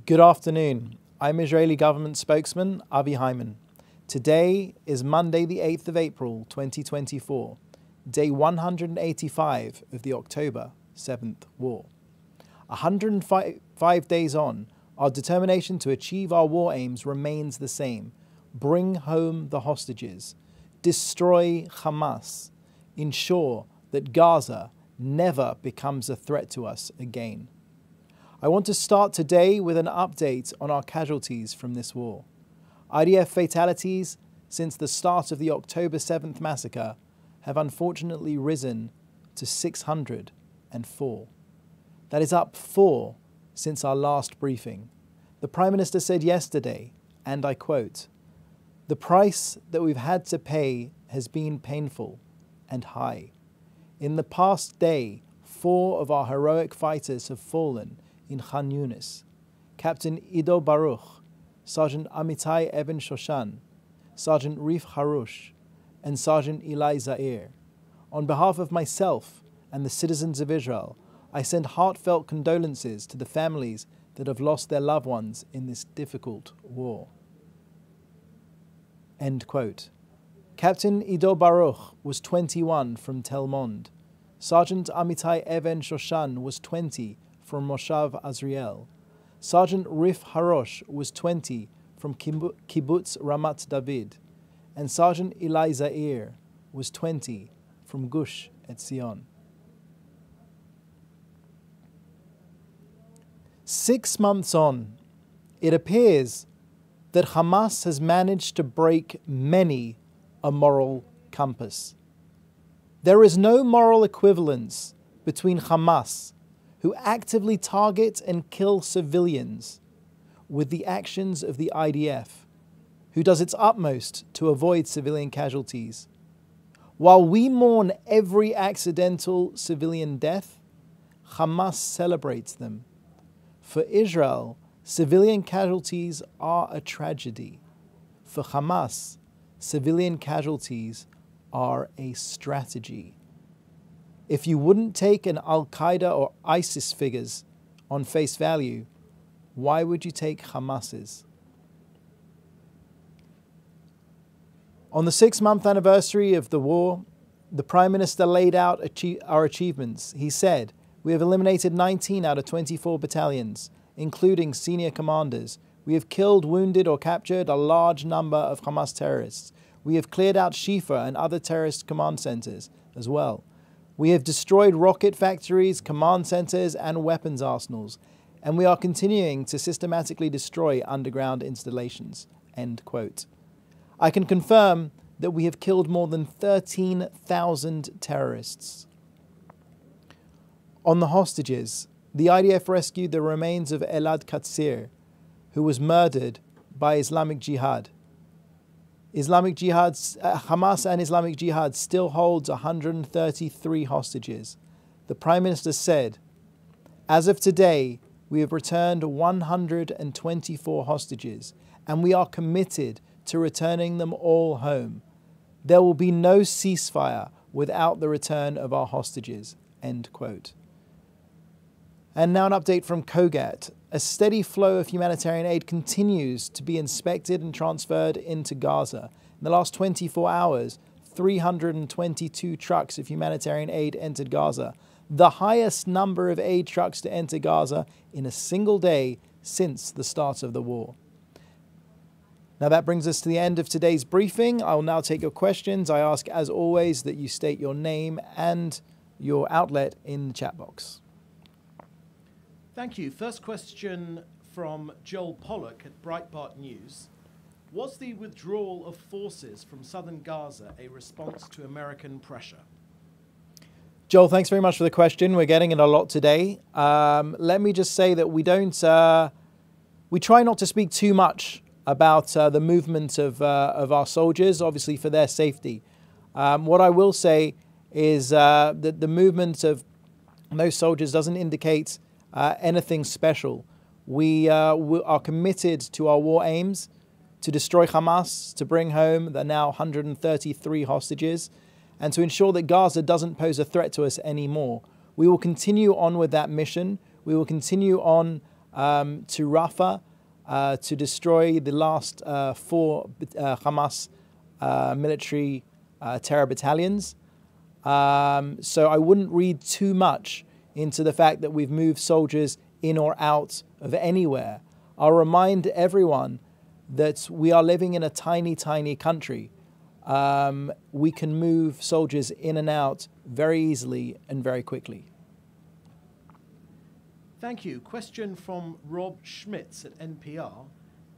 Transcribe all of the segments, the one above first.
Good afternoon. I'm Israeli government spokesman Avi Hyman. Today is Monday the 8th of April 2024, day 185 of the October 7th War. 105 days on, our determination to achieve our war aims remains the same. Bring home the hostages, destroy Hamas, ensure that Gaza never becomes a threat to us again. I want to start today with an update on our casualties from this war. IDF fatalities since the start of the October 7th massacre have unfortunately risen to 604. That is up 4 since our last briefing. The Prime Minister said yesterday, and I quote, "The price that we've had to pay has been painful and high. In the past day, 4 of our heroic fighters have fallen in Khan Yunis. Captain Ido Baruch, Sergeant Amitai Eben Shoshan, Sergeant Rif Harush, and Sergeant Eli Zair. On behalf of myself and the citizens of Israel, I send heartfelt condolences to the families that have lost their loved ones in this difficult war." End quote. Captain Ido Baruch was 21 from Tel Mond. Sergeant Amitai Even Shoshan was 20 from Moshav Azriel. Sergeant Rif Harosh was 20 from Kibbutz Ramat David. And Sergeant Eli Zair was 20 from Gush Etzion. 6 months on, it appears that Hamas has managed to break many a moral compass. There is no moral equivalence between Hamas, who actively target and kill civilians, with the actions of the IDF, who does its utmost to avoid civilian casualties. While we mourn every accidental civilian death, Hamas celebrates them. For Israel, civilian casualties are a tragedy. For Hamas, civilian casualties are a strategy. If you wouldn't take an Al-Qaeda or ISIS figures on face value, why would you take Hamas's? On the 6-month anniversary of the war, the Prime Minister laid out our achievements. He said, "We have eliminated 19 out of 24 battalions, including senior commanders. We have killed, wounded, or captured a large number of Hamas terrorists. We have cleared out Shifa and other terrorist command centers as well. We have destroyed rocket factories, command centers, and weapons arsenals. And we are continuing to systematically destroy underground installations." End quote. I can confirm that we have killed more than 13,000 terrorists. On the hostages, the IDF rescued the remains of Elad Katsir, who was murdered by Islamic Jihad. Hamas and Islamic Jihad still holds 133 hostages. The Prime Minister said, "As of today, we have returned 124 hostages, and we are committed to returning them all home. There will be no ceasefire without the return of our hostages." End quote. And now an update from Kogat. A steady flow of humanitarian aid continues to be inspected and transferred into Gaza. In the last 24 hours, 322 trucks of humanitarian aid entered Gaza, the highest number of aid trucks to enter Gaza in a single day since the start of the war. Now that brings us to the end of today's briefing. I will now take your questions. I ask, as always, that you state your name and your outlet in the chat box. Thank you. First question from Joel Pollock at Breitbart News. Was the withdrawal of forces from southern Gaza a response to American pressure? Joel, thanks very much for the question. We're getting it a lot today. Let me just say that we try not to speak too much about the movement of our soldiers, obviously for their safety. What I will say is that the movement of those soldiers doesn't indicate anything special. We are committed to our war aims, to destroy Hamas, to bring home the now 133 hostages, and to ensure that Gaza doesn't pose a threat to us anymore. We will continue on with that mission. We will continue on to Rafah to destroy the last 4 Hamas military terror battalions. So I wouldn't read too much into the fact that we've moved soldiers in or out of anywhere. I'll remind everyone that we are living in a tiny, tiny country. We can move soldiers in and out very easily and very quickly. Thank you. Question from Rob Schmitz at NPR.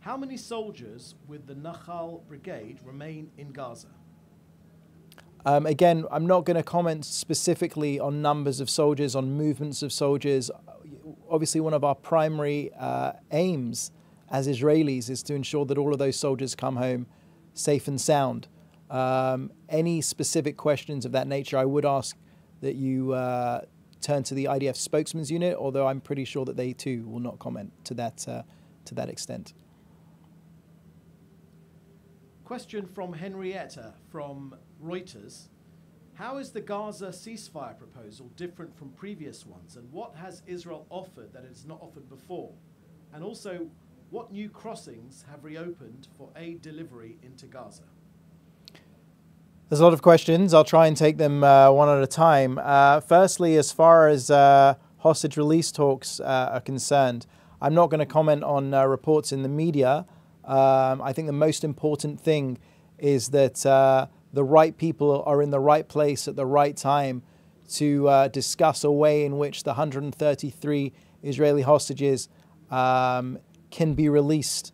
How many soldiers with the Nahal Brigade remain in Gaza? Again, I'm not going to comment specifically on numbers of soldiers, on movements of soldiers. Obviously, one of our primary aims as Israelis is to ensure that all of those soldiers come home safe and sound. Any specific questions of that nature, I would ask that you turn to the IDF spokesman's unit, although I'm pretty sure that they too will not comment to that extent. Question from Henrietta from Reuters. How is the Gaza ceasefire proposal different from previous ones, and what has Israel offered that it has not offered before? And also, what new crossings have reopened for aid delivery into Gaza? There's a lot of questions. I'll try and take them one at a time. Firstly, as far as hostage release talks are concerned, I'm not going to comment on reports in the media. I think the most important thing is that the right people are in the right place at the right time to discuss a way in which the 133 Israeli hostages can be released.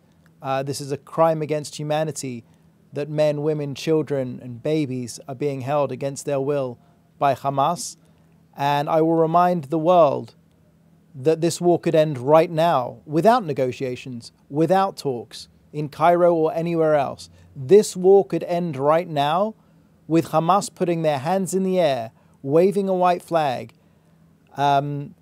This is a crime against humanity that men, women, children and babies are being held against their will by Hamas. And I will remind the world that this war could end right now without negotiations, without talks in Cairo or anywhere else. This war could end right now with Hamas putting their hands in the air, waving a white flag, and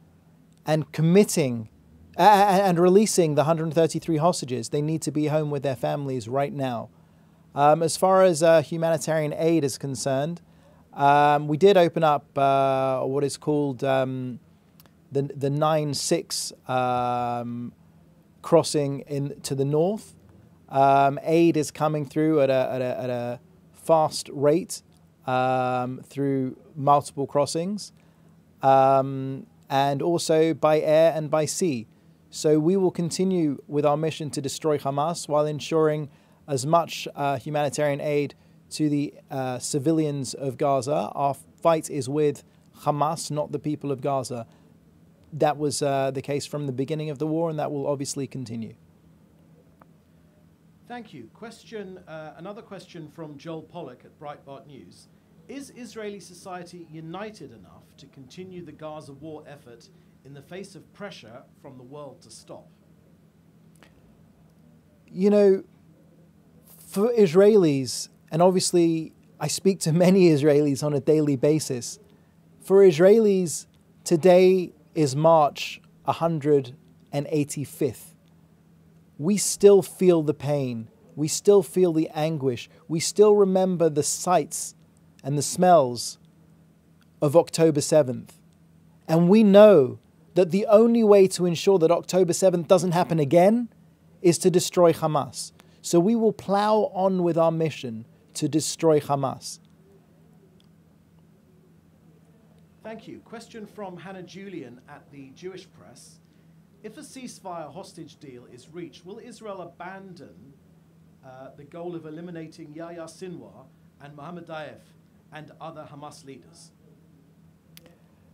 committing and releasing the 133 hostages. They need to be home with their families right now. As far as humanitarian aid is concerned, we did open up what is called the 9-6 crossing to the north. Aid is coming through at a fast rate through multiple crossings, and also by air and by sea. So we will continue with our mission to destroy Hamas while ensuring as much humanitarian aid to the civilians of Gaza. Our fight is with Hamas, not the people of Gaza. That was the case from the beginning of the war, and that will obviously continue. Thank you. Another question from Joel Pollack at Breitbart News. Is Israeli society united enough to continue the Gaza war effort in the face of pressure from the world to stop? You know, for Israelis, and obviously I speak to many Israelis on a daily basis, for Israelis, today is March 185th. We still feel the pain. We still feel the anguish. We still remember the sights and the smells of October 7th. And we know that the only way to ensure that October 7th doesn't happen again is to destroy Hamas. So we will plow on with our mission to destroy Hamas. Thank you. Question from Hannah Julian at the Jewish Press. If a ceasefire hostage deal is reached, will Israel abandon the goal of eliminating Yahya Sinwar and Mohammed Daif and other Hamas leaders?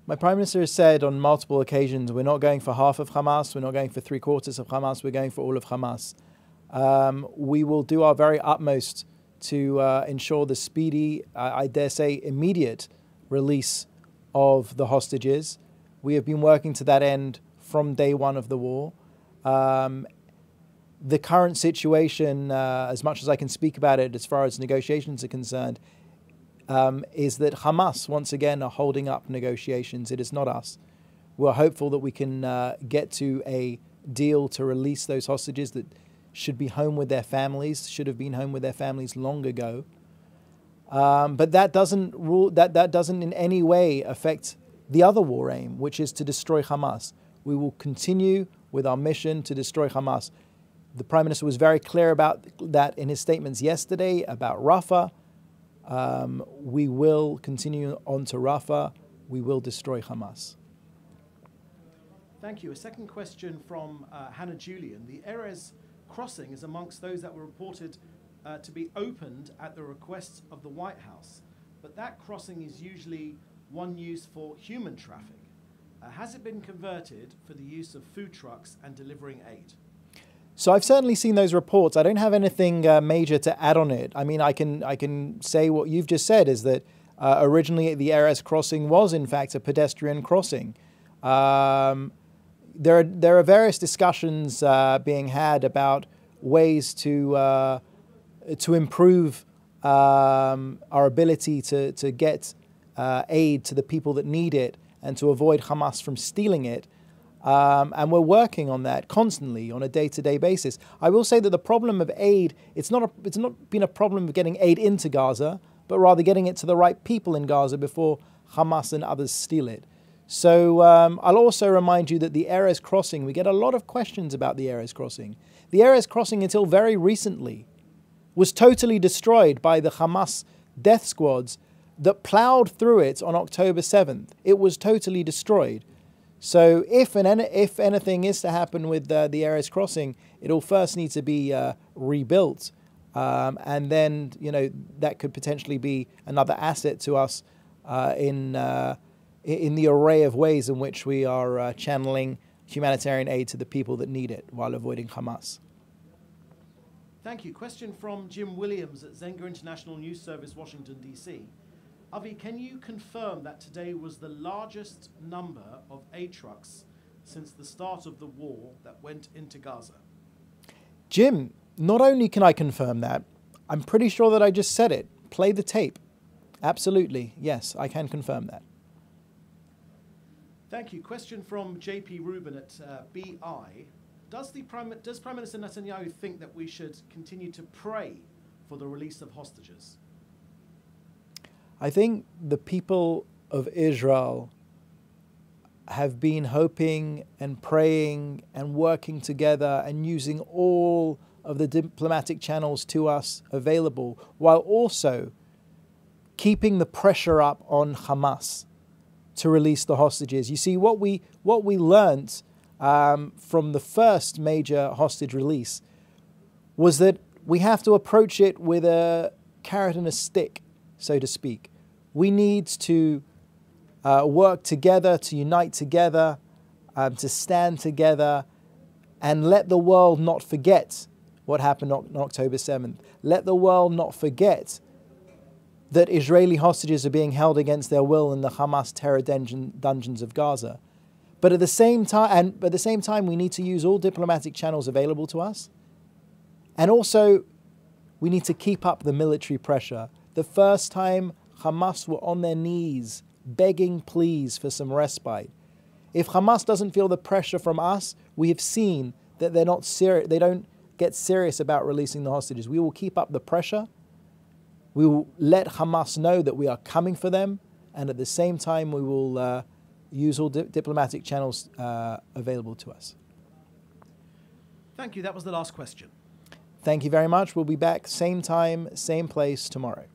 My Prime Minister has said on multiple occasions, we're not going for half of Hamas, we're not going for 3/4 of Hamas, we're going for all of Hamas. We will do our very utmost to ensure the speedy, I dare say immediate, release of the hostages. We have been working to that end from day one of the war. The current situation, as much as I can speak about it as far as negotiations are concerned, is that Hamas once again are holding up negotiations. It is not us. We're hopeful that we can get to a deal to release those hostages that should be home with their families, should have been home with their families long ago. But that doesn't in any way affect the other war aim, which is to destroy Hamas. We will continue with our mission to destroy Hamas. The Prime Minister was very clear about that in his statements yesterday about Rafah. We will continue on to Rafah. We will destroy Hamas. Thank you. A second question from Hannah Julian. The Erez crossing is amongst those that were reported to be opened at the request of the White House. But that crossing is usually one used for human traffic. Has it been converted for the use of food trucks and delivering aid? So I've certainly seen those reports. I don't have anything major to add on it. I mean, I can say what you've just said is that originally the Erez crossing was in fact a pedestrian crossing. There are various discussions being had about ways to improve our ability to get aid to the people that need it and to avoid Hamas from stealing it. And we're working on that constantly on a day-to-day basis. I will say that the problem of aid, it's not been a problem of getting aid into Gaza, but rather getting it to the right people in Gaza before Hamas and others steal it. So I'll also remind you that the Erez crossing, we get a lot of questions about the Erez crossing. The Erez crossing until very recently was totally destroyed by the Hamas death squads that plowed through it on October 7th. It was totally destroyed. So if anything is to happen with the Erez crossing, it'll first need to be rebuilt. And then, that could potentially be another asset to us in the array of ways in which we are channeling humanitarian aid to the people that need it while avoiding Hamas. Thank you. Question from Jim Williams at Zenga International News Service, Washington, D.C. Avi, can you confirm that today was the largest number of aid trucks since the start of the war that went into Gaza? Jim, not only can I confirm that, I'm pretty sure that I just said it. Play the tape. Absolutely. Yes, I can confirm that. Thank you. Question from JP Rubin at BI. Does Prime Minister Netanyahu think that we should continue to pray for the release of hostages? I think the people of Israel have been hoping and praying and working together and using all of the diplomatic channels to us available, while also keeping the pressure up on Hamas to release the hostages. You see, what we learned from the first major hostage release was that we have to approach it with a carrot and a stick, so to speak. We need to work together, to unite together, to stand together, and let the world not forget what happened on October 7th. Let the world not forget that Israeli hostages are being held against their will in the Hamas terror dungeons of Gaza. But at the same time, we need to use all diplomatic channels available to us. And also, we need to keep up the military pressure. The first time Hamas were on their knees, begging pleas for some respite. If Hamas doesn't feel the pressure from us, we have seen that they're not serious. They don't get serious about releasing the hostages. We will keep up the pressure. We will let Hamas know that we are coming for them, and at the same time, we will use all diplomatic channels available to us. Thank you. That was the last question. Thank you very much. We'll be back same time, same place tomorrow.